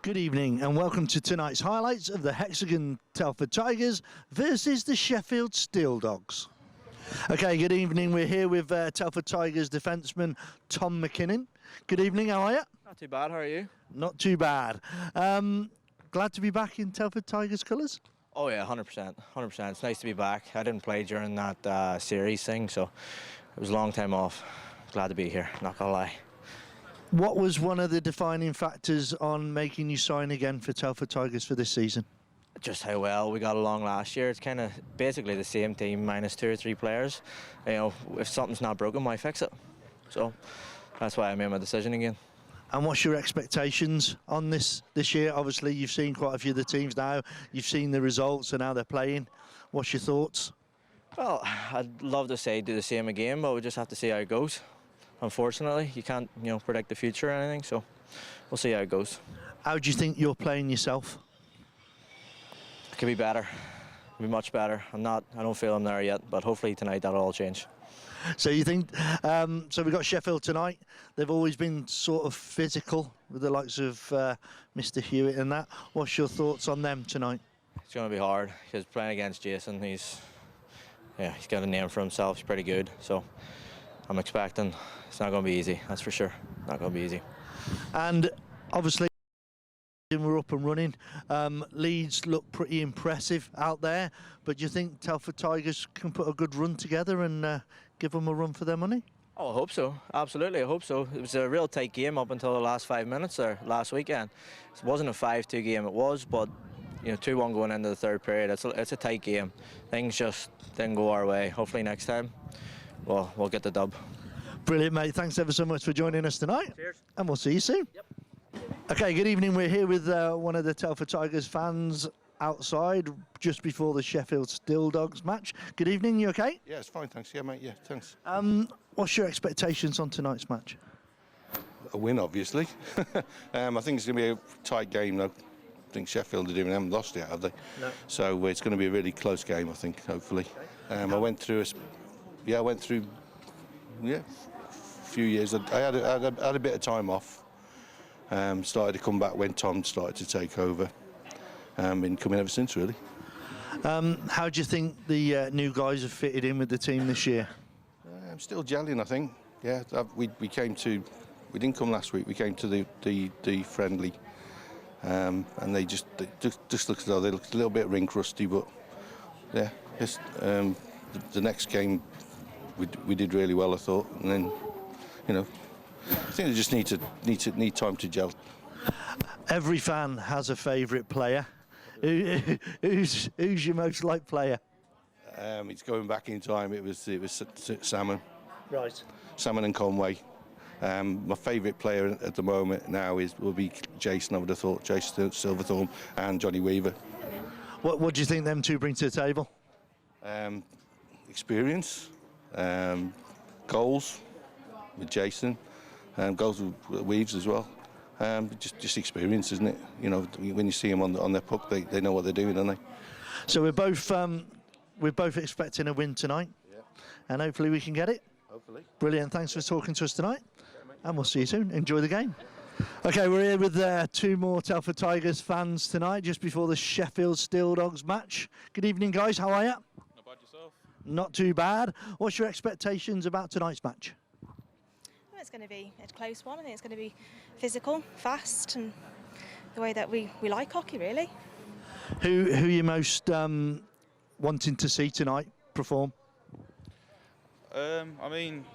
Good evening and welcome to tonight's highlights of the Hexagon Telford Tigers versus the Sheffield Steeldogs. Okay, good evening. We're here with Telford Tigers defenceman Tom McKinnon. Good evening, how are you? Not too bad, how are you? Not too bad. Glad to be back in Telford Tigers colours? Oh yeah, 100%. 100%. It's nice to be back. I didn't play during that series thing, so it was a long time off. Glad to be here, not gonna lie. What was one of the defining factors on making you sign again for Telford Tigers for this season? Just how well we got along last year. It's kind of basically the same team minus 2 or 3 players. You know, if something's not broken, why fix it? So that's why I made my decision again. And what's your expectations on this year? Obviously, you've seen quite a few of the teams now. You've seen the results and how they're playing. What's your thoughts? Well, I'd love to say do the same again, but we just have to see how it goes. Unfortunately, you can't, predict the future or anything, so we'll see how it goes. How do you think you're playing yourself? It could be better. It could be much better. I don't feel I'm there yet, but hopefully tonight that'll all change. So you think, so we've got Sheffield tonight. They've always been sort of physical with the likes of Mr. Hewitt and that. What's your thoughts on them tonight? It's going to be hard because playing against Jason, he's got a name for himself. He's pretty good, so I'm expecting it's not going to be easy, that's for sure. Not going to be easy. And obviously we're up and running. Leeds look pretty impressive out there, but do you think Telford Tigers can put a good run together and give them a run for their money? Oh, I hope so. Absolutely, I hope so. It was a real tight game up until the last 5 minutes there last weekend. It wasn't a 5-2 game, it was, but 2-1 going into the third period. It's a tight game. Things just didn't go our way. Hopefully next time we'll get the dub. Brilliant, mate. Thanks ever so much for joining us tonight. Cheers. And we'll see you soon. Yep. Okay, good evening. We're here with one of the Telford Tigers fans outside just before the Sheffield Steeldogs match. Good evening, you okay? Yeah, it's fine, thanks. Yeah, mate, yeah, thanks. What's your expectations on tonight's match? A win, obviously. I think it's going to be a tight game, though. I think Sheffield haven't lost yet, have they? No. So it's going to be a really close game, I think, hopefully. I went through a few years. I had a bit of time off. Started to come back when Tom started to take over. Been coming ever since, really. How do you think the new guys have fitted in with the team this year? I'm still gelling, I think. Yeah, we didn't come last week. We came to the friendly, and they just looked as though they looked a little bit rink rusty. But yeah, the next game we did really well, I thought, and then I think they just need time to gel. Every fan has a favourite player. Who's your most liked player? It's going back in time. It was Salmon. Right. Salmon and Conway. My favourite player at the moment now will be Jason. I would have thought Jason Silverthorne and Johnny Weaver. What do you think them two bring to the table? Experience, goals with Jason, goals with Weaves as well. Just experience, isn't it? When you see them on their puck, they know what they're doing, don't they? So we're both expecting a win tonight, yeah. And hopefully we can get it. Hopefully. Brilliant. Thanks for talking to us tonight, and we'll see you soon. Enjoy the game. Okay, we're here with two more Telford Tigers fans tonight, just before the Sheffield Steeldogs match. Good evening, guys. How are you? Not bad yourself? Not too bad. What's your expectations about tonight's match? Well, it's going to be a close one. I think it's going to be physical, fast, and the way that we like hockey, really. Who are you most wanting to see tonight perform? I mean,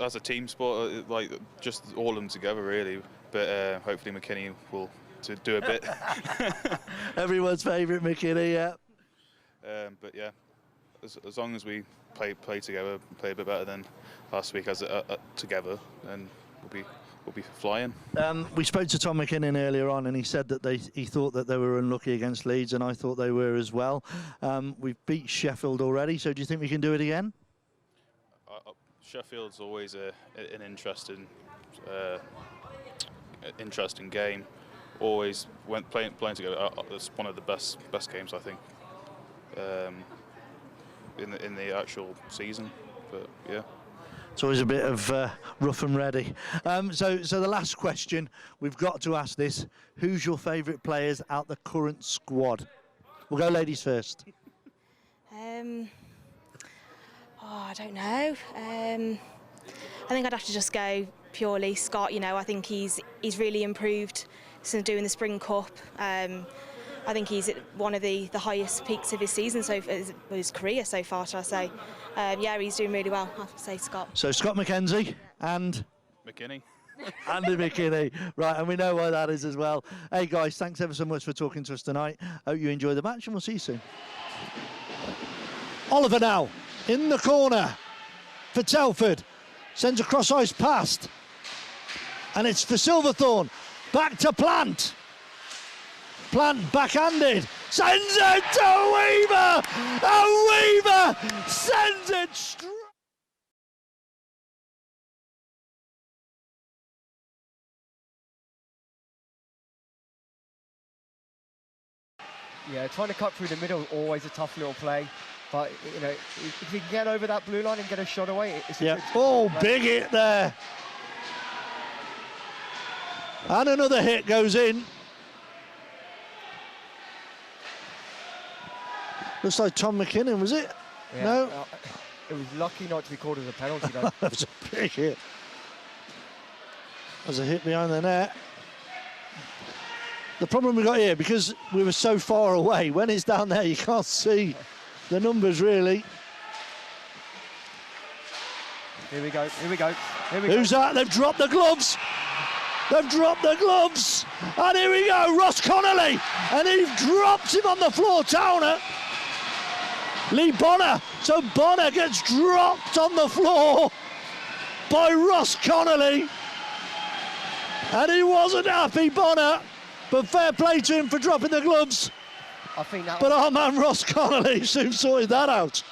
as a team sport, like just all of them together, really. But hopefully McKinney will do a bit. Everyone's favourite McKinney, yeah. But yeah, as long as we play together, play a bit better than last week as together, then we'll be flying. We spoke to Tom McKinnon earlier on, and he said that he thought that they were unlucky against Leeds, and I thought they were as well. We've beat Sheffield already, so do you think we can do it again? Sheffield's always an interesting game. Always playing together. It's one of the best games, I think, in the actual season. But yeah. It's always a bit of rough and ready. So the last question, we've got to ask this. Who's your favourite players out the current squad? We'll go ladies first. I don't know. I think I'd have to just go purely Scott. You know, I think he's really improved since doing the Spring Cup. I think he's at one of the highest peaks of his season, his career so far, shall I say. Yeah, he's doing really well, I have to say, Scott. So Scott McKenzie and McKinney. Andy McKinney. Right, and we know why that is as well. Hey guys, thanks ever so much for talking to us tonight. Hope you enjoy the match and we'll see you soon. Oliver now in the corner for Telford. Sends a cross-ice past. And it's for Silverthorne. Back to Plant. Plant backhanded. Sends it to Weaver. And Weaver sends it straight. Yeah, trying to cut through the middle, always a tough little play. But, you know, if you can get over that blue line and get a shot away, it's a good Oh, big hit there. And another hit goes in. Looks like Tom McKinnon, was it? Yeah, No? It was lucky not to be called as a penalty, though. That was a big hit. There's a hit behind the net. The problem we got here, because we were so far away, when it's down there, you can't see the numbers really. Here we go, here we go, here we Who's go. that? They've dropped the gloves. They've dropped the gloves. And here we go, Ross Connolly. And he drops him on the floor, Towner. Lee Bonner. So Bonner gets dropped on the floor by Ross Connolly. And he wasn't happy, Bonner. But fair play to him for dropping the gloves. I think that But our man Ross Connolly soon sorted that out.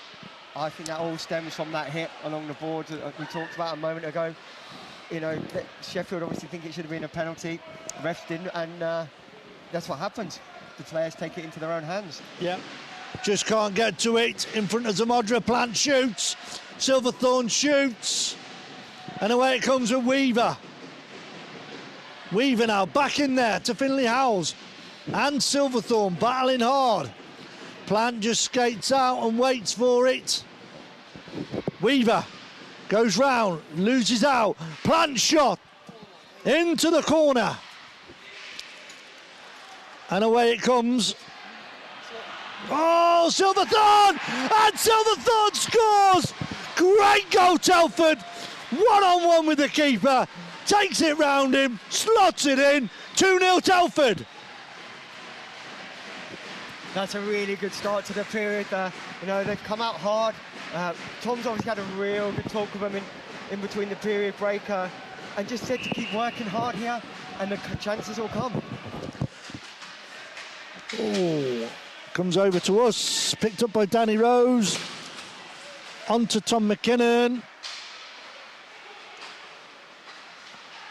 I think that all stems from that hit along the board that we talked about a moment ago. You know, Sheffield obviously think it should have been a penalty. Refs didn't, and that's what happens. The players take it into their own hands. Yeah. Just can't get to it. In front of Zamodra, Plant shoots. Silverthorne shoots. And away it comes with Weaver. Weaver now back in there to Finlay Howells. And Silverthorne battling hard. Plant just skates out and waits for it. Weaver goes round, loses out. Plant shot into the corner. And away it comes. Oh, Silverthorne! And Silverthorne scores! Great goal, Telford. One-on-one with the keeper. Takes it round him, slots it in. 2-0 Telford. That's a really good start to the period. You know, they've come out hard. Tom's obviously had a real good talk with them in between the period break and just said to keep working hard here and the chances will come. Oh, comes over to us, picked up by Danny Rose. On to Tom McKinnon.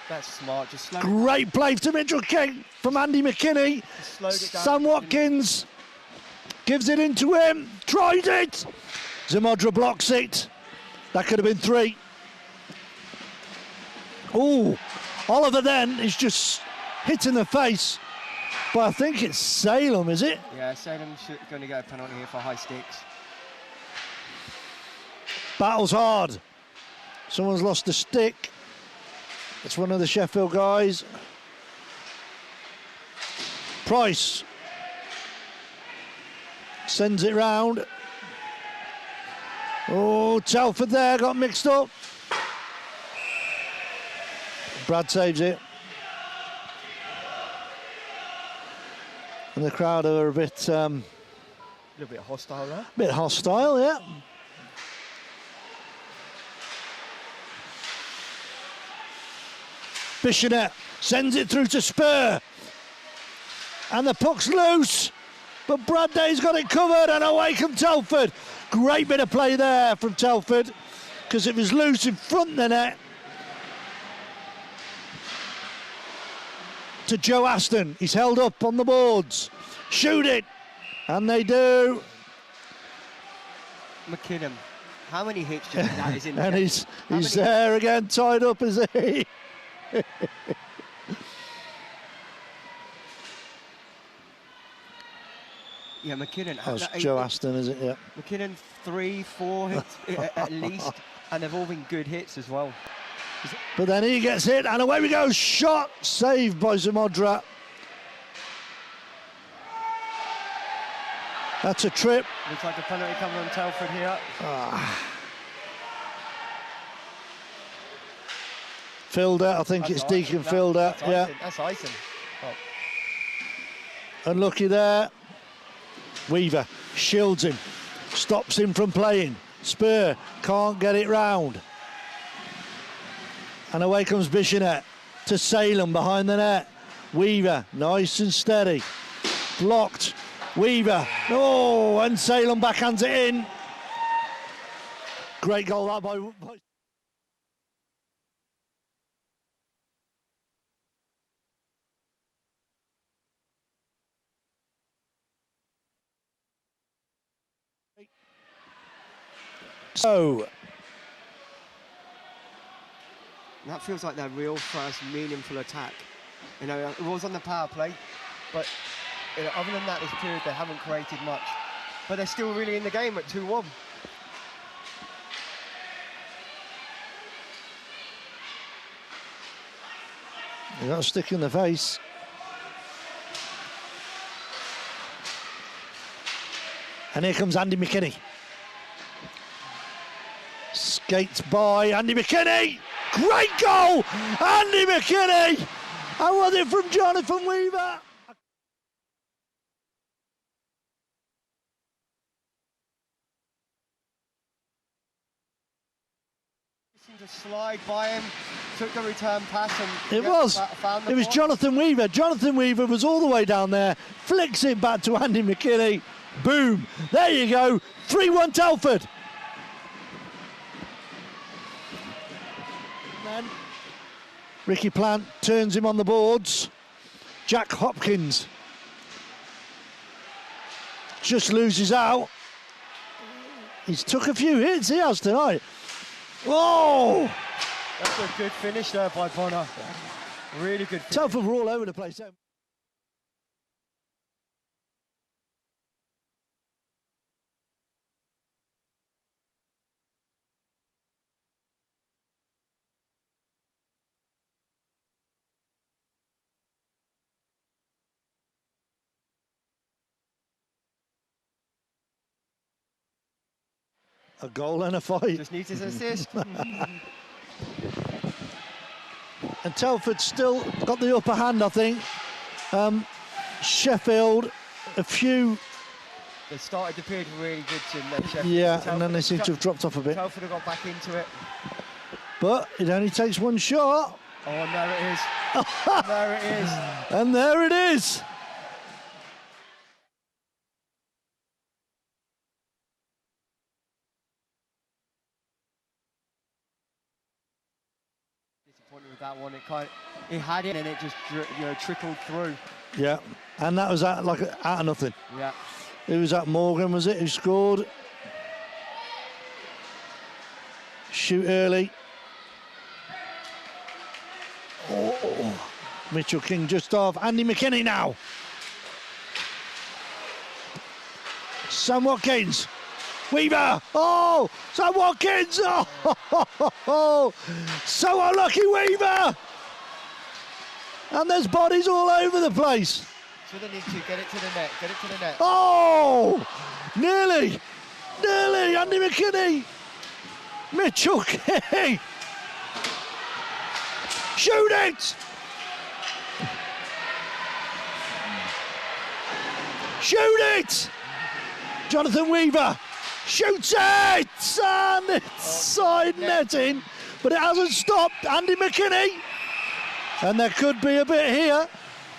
That's smart, just slow Great play to Mitchell King from Andy McKinney. slowed it down. Sam Watkins gives it into him, tried it. Zamodra blocks it. That could have been 3. Oh, Oliver then is just hit in the face. But I think it's Salem, is it? Yeah, Salem's going to get a penalty here for high sticks. Battles hard. Someone's lost a stick. It's one of the Sheffield guys. Price sends it round. Oh, Telford there got mixed up. Brad saves it. And the crowd are a bit A little bit hostile there. bit hostile, yeah. Bishonet sends it through to Spur. And the puck's loose. But Brad Day's got it covered and away from Telford. Great bit of play there from Telford because it was loose in front of the net. To Joe Aston. He's held up on the boards. Shoot it. And they do. McKinnon How many hits do you think that is in? And he's there again, tied up, is he? Yeah, McKinnon. That's Joe Aston, is it? Yeah. McKinnon 3-4 hits at least, and they've all been good hits as well. But then he gets hit, and away we go. Shot saved by Zamodra. That's a trip. Looks like a penalty coming on Telford here. Filder, I think it's Deacon Filder. Yeah. That's icing. Oh. Unlucky there. Weaver shields him, stops him from playing. Spur can't get it round. And away comes Bishonet to Salem behind the net. Weaver, nice and steady. Blocked. Weaver, oh, and Salem backhands it in. Great goal that by So that feels like their real first meaningful attack. You know, it was on the power play, but you know, other than that, this period they haven't created much. But they're still really in the game at 2-1. you got a stick in the face. And here comes Andy McKinney. Skates by Andy McKinney. Great goal, Andy McKinney. And was it from Jonathan Weaver? Seemed to slide by him, took the return pass, and It was ball. Jonathan Weaver. Jonathan Weaver was all the way down there, flicks it back to Andy McKinney. Boom! There you go. 3-1 Telford. Then Ricky Plant turns him on the boards. Jack Hopkins just loses out. He's took a few hits, he has tonight. Whoa! That's a good finish there by Bonner. Really good finish. Telford were all over the place. A goal and a fight. Just needs his assist. And Telford still got the upper hand, I think. Sheffield, a few. They started the period really good, Sheffield. Yeah, and then they seem to have dropped off a bit. Telford have got back into it. But it only takes one shot. Oh, and there it is. There it is. And there it is. With that one, it had it and it just trickled through. Yeah, and that was out of nothing. Yeah. It was at Morgan, was it, who scored? Shoot early. Oh, Mitchell King just off. Andy McKinney now. Sam Watkins. Weaver, oh, Sam Watkins, oh, so unlucky Weaver. And there's bodies all over the place. So they need to get it to the net, get it to the net. Oh, nearly, Andy McKinney. Mitchell King. Shoot it. Shoot it. Jonathan Weaver. Shoots it! And it's side netting, but it hasn't stopped. Andy McKinney. And there could be a bit here.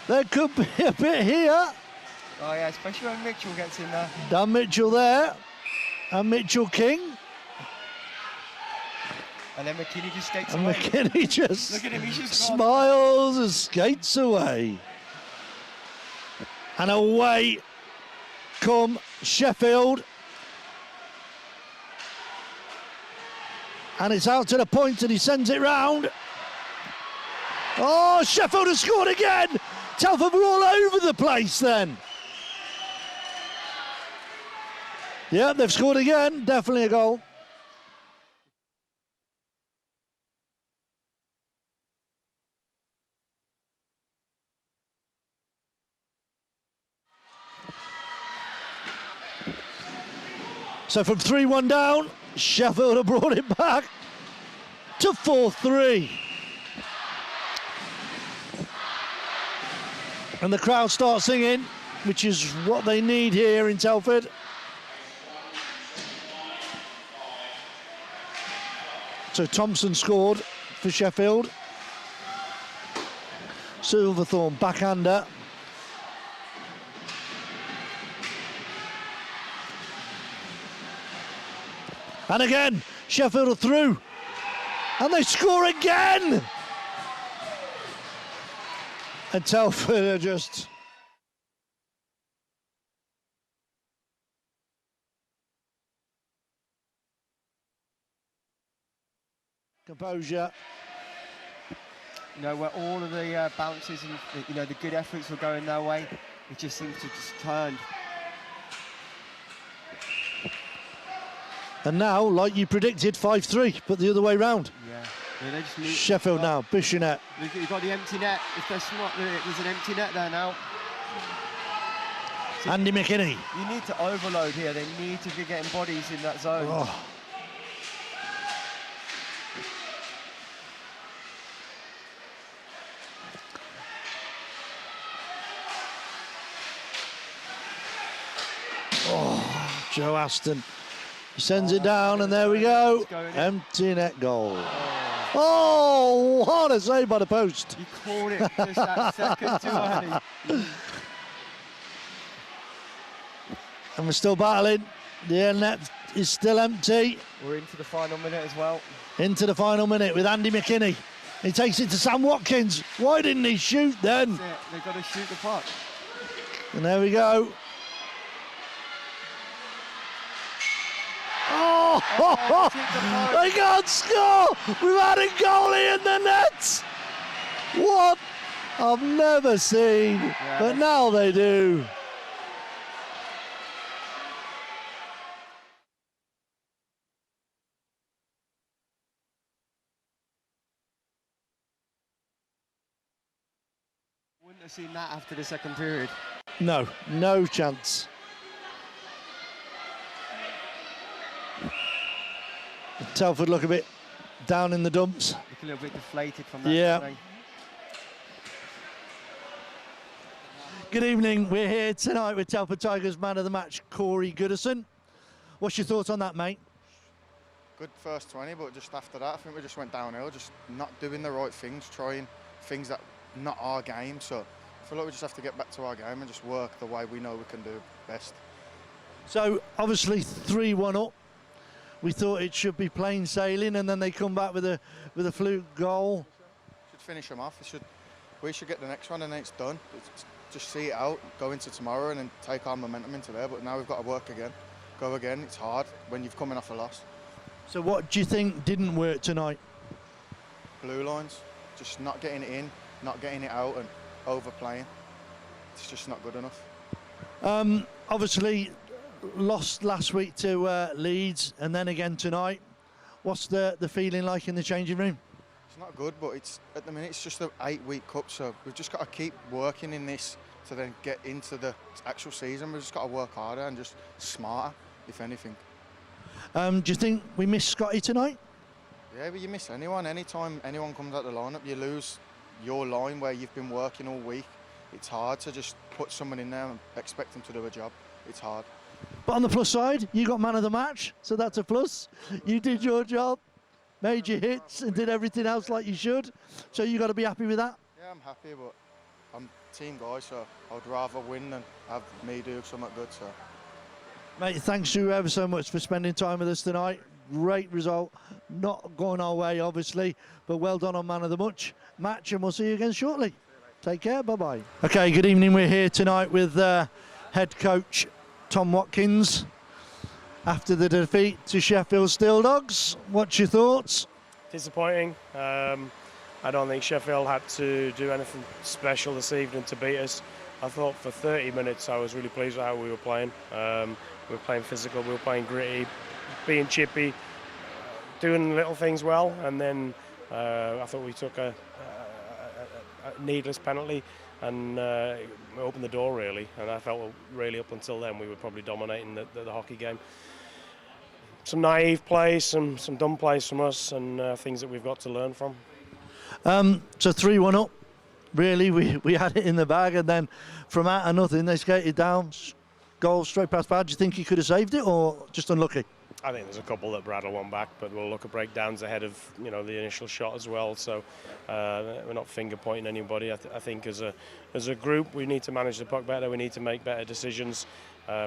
There could be a bit here. Oh, yeah, especially when Mitchell gets in there. Dan Mitchell there. And Mitchell King. And then McKinney just skates and away. McKinney just Look at him, he's just smiles and skates away. And away come Sheffield. And it's out to the point and he sends it round. Oh, Sheffield has scored again. Telford were all over the place then. Yeah, they've scored again. Definitely a goal. So from 3-1 down, Sheffield have brought it back to 4-3. And the crowd start singing, which is what they need here in Telford. So Thompson scored for Sheffield. Silverthorne backhander. And again, Sheffield are through. And they score again! And Telford are just... composure. You know, where all of the bounces and the good efforts were going their way, it just seems to just turn. And now, like you predicted, 5-3, but the other way round. Yeah, they just need Sheffield now, Bishonet. You've got the empty net. If they're smart, there's an empty net there now. So Andy McKinney. you need to overload here. They need to be getting bodies in that zone. Oh. Oh, Joe Aston. He sends it down, and there we go. Empty net goal. Oh, what a save by the post. You called it just that second too early. And we're still battling. The end net is still empty. We're into the final minute as well. Into the final minute with Andy McKinney. He takes it to Sam Watkins. Why didn't he shoot then? That's it. They've got to shoot the puck. And there we go. Oh, they can't score! We've had a goalie in the net! What? I've never seen, but now they do. Wouldn't have seen that after the second period. No, no chance. Telford look a bit down in the dumps. Look a little bit deflated from that. Yeah. Good evening. We're here tonight with Telford Tigers man of the match, Corey Goodison. What's your thoughts on that, mate? Good first 20, but just after that, I think we just went downhill, just not doing the right things, trying things that not our game. So I feel like we just have to get back to our game and just work the way we know we can do best. So obviously 3-1 up. We thought it should be plain sailing, and then they come back with a fluke goal. Should finish them off. We should get the next one, and then it's done. Just see it out, go into tomorrow, and then take our momentum into there. But now we've got to work again, go again. It's hard when you're coming off a loss. So what do you think didn't work tonight? Blue lines, just not getting it in, not getting it out, and overplaying. It's just not good enough. Obviously, lost last week to Leeds, and then again tonight. What's the feeling like in the changing room? It's not good, but at the minute it's just an 8-week cup, so we've just got to keep working in this to then get into the actual season. We've just got to work harder and just smarter, if anything. Do you think we missed Scotty tonight? Yeah, but you miss anyone. Anytime anyone comes out the lineup, you lose your line where you've been working all week. It's hard to just put someone in there and expect them to do a job. It's hard. But on the plus side, you got man of the match, so that's a plus. You did your job, made your hits, and did everything else like you should. So you got to be happy with that. Yeah, I'm happy, but I'm a team guy, so I'd rather win than have me do something good. So, Mate, thanks you ever so much for spending time with us tonight. Great result, not going our way, obviously, but well done on man of the match, and we'll see you again shortly. Take care, bye-bye. Okay, good evening. We're here tonight with head coach Tom Watkins. after the defeat to Sheffield Steeldogs. What's your thoughts? Disappointing. I don't think Sheffield had to do anything special this evening to beat us. I thought for 30 minutes I was really pleased with how we were playing. We were playing physical, we were playing gritty, being chippy, doing little things well, and then I thought we took a needless penalty and opened the door really, and I felt really up until then we were probably dominating the hockey game. Some naive plays, some dumb plays from us, and things that we've got to learn from. So 3-1 up, really, we had it in the bag, and then from out of nothing they skated down, goal straight past bar. Do you think you could have saved it, or just unlucky? I think there's a couple that Brad'll want back, but we'll look at breakdowns ahead of the initial shot as well. So we're not finger pointing anybody. I think as a group we need to manage the puck better. We need to make better decisions.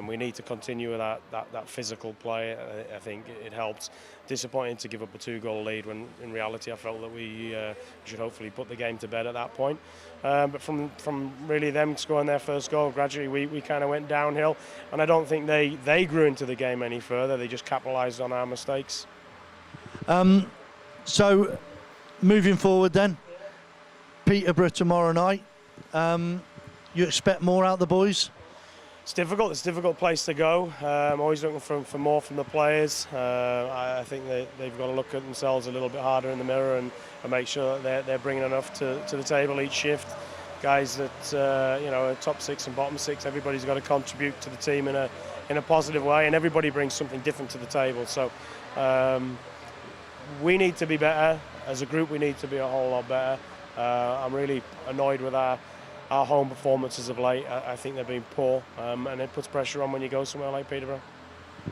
We need to continue with that physical play. I think it helped. Disappointing to give up a 2-goal lead when in reality I felt that we should hopefully put the game to bed at that point. But from really them scoring their first goal, gradually we kind of went downhill, and I don't think they grew into the game any further. They just capitalised on our mistakes. So moving forward then, Peterborough tomorrow night. You expect more out of the boys? It's difficult. It's a difficult place to go. I'm always looking for more from the players. I think they've got to look at themselves a little bit harder in the mirror and make sure that they're bringing enough to the table each shift. Guys that are top 6 and bottom 6. Everybody's got to contribute to the team in a positive way, and everybody brings something different to the table. So we need to be better as a group. We need to be a whole lot better. I'm really annoyed with our home performances of late. I think they've been poor, and it puts pressure on when you go somewhere like Peterborough.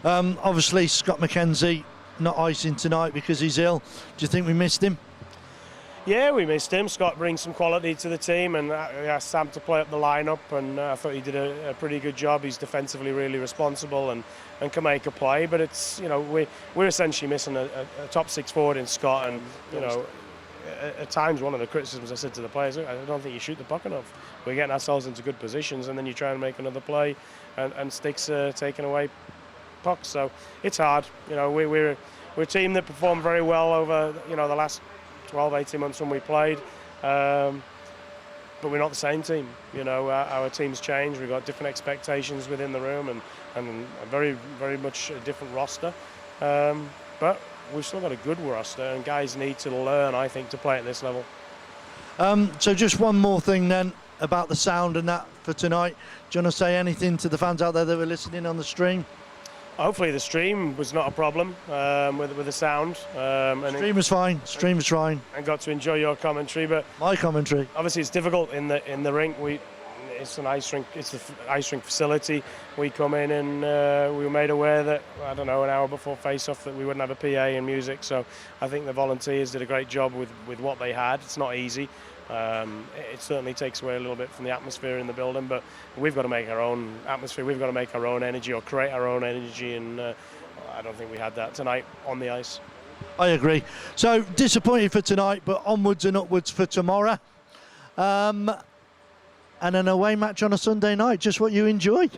Obviously, Scott McKenzie not icing tonight because he's ill. Do you think we missed him? Yeah, we missed him. Scott brings some quality to the team, and I asked Sam to play up the lineup, and I thought he did a pretty good job. He's defensively really responsible and can make a play, but it's we're essentially missing a top 6 forward in Scott, and at times one of the criticisms I said to the players, I don't think you shoot the puck enough. We're getting ourselves into good positions, and then you try and make another play, and sticks taking away pucks. So it's hard. We're a team that performed very well over the last 12-18 months when we played, but we're not the same team. Our team's changed. We've got different expectations within the room, and a very, very much a different roster. But we've still got a good roster, and guys need to learn, I think, to play at this level. So just one more thing then about the sound and that for tonight. Do you want to say anything to the fans out there that were listening on the stream? Hopefully the stream was not a problem with the sound. Stream was fine. Stream was fine. And got to enjoy your commentary, but my commentary. Obviously, it's difficult in the rink. It's an ice rink. It's the ice rink facility. We come in and we were made aware that an hour before face-off that we wouldn't have a PA and music. So I think the volunteers did a great job with what they had. It's not easy. It certainly takes away a little bit from the atmosphere in the building, but we've got to make our own atmosphere. We've got to make our own energy or create our own energy, and I don't think we had that tonight on the ice. I agree. So disappointed for tonight, but onwards and upwards for tomorrow. And an away match on a Sunday night, just what you enjoy.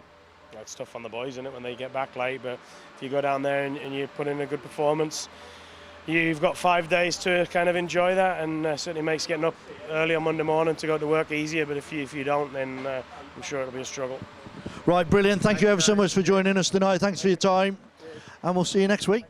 It's tough on the boys, isn't it, when they get back late, but if you go down there and you put in a good performance, you've got 5 days to kind of enjoy that, and certainly makes getting up early on Monday morning to go to work easier, but if you don't, then I'm sure it'll be a struggle. Right, brilliant. Thank you ever so much for joining us tonight. Thanks for your time, and we'll see you next week.